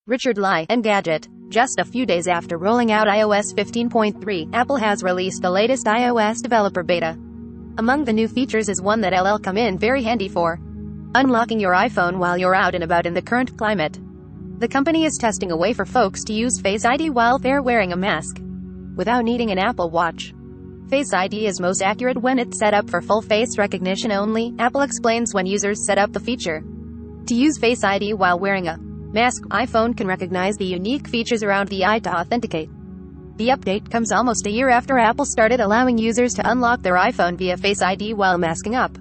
Richard Lai, Engadget. Just a few days after rolling out iOS 15.3, Apple has released the latest iOS developer beta. Among the new features is one that'll come in very handy for unlocking your iPhone while you're out and about in the current climate. The company is testing a way for folks to use Face ID while they're wearing a mask, without needing an Apple Watch. Face ID is most accurate when it's set up for full face recognition only, Apple explains when users set up the feature. To use Face ID while wearing a mask, iPhone can recognize the unique features around the eye to authenticate. The update comes almost a year after Apple started allowing users to unlock their iPhone via Face ID while masking up.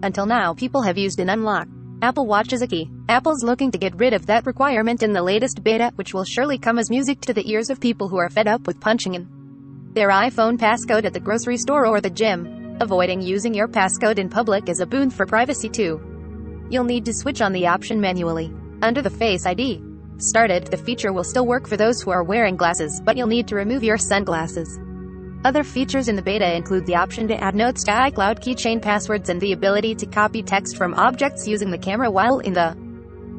Until now, people have used an unlock Apple Watch as a key. Apple's looking to get rid of that requirement in the latest beta, which will surely come as music to the ears of people who are fed up with punching in their iPhone passcode at the grocery store or the gym. Avoiding using your passcode in public is a boon for privacy too. You'll need to switch on the option manually under the Face ID. Started, the feature will still work for those who are wearing glasses, but you'll need to remove your sunglasses. Other features in the beta include the option to add notes to iCloud keychain passwords and the ability to copy text from objects using the camera while in the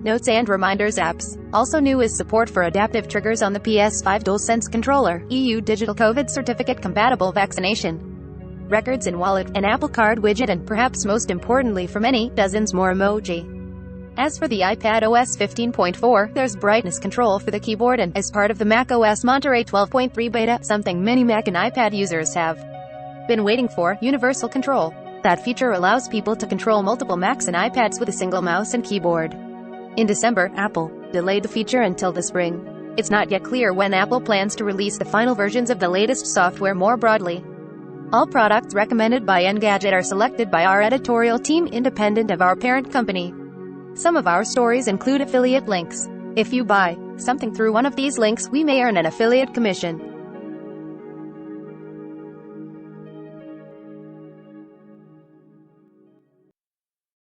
Notes and Reminders apps. Also new is support for adaptive triggers on the PS5 DualSense controller, EU digital COVID certificate compatible vaccination records in wallet, an Apple Card widget, and perhaps most importantly for many, dozens more emoji. As for the iPadOS 15.4, there's brightness control for the keyboard and, as part of the macOS Monterey 12.3 beta, something many Mac and iPad users have been waiting for, universal control. That feature allows people to control multiple Macs and iPads with a single mouse and keyboard. In December, Apple delayed the feature until the spring. It's not yet clear when Apple plans to release the final versions of the latest software more broadly. All products recommended by Engadget are selected by our editorial team independent of our parent company. Some of our stories include affiliate links. If you buy something through one of these links, we may earn an affiliate commission.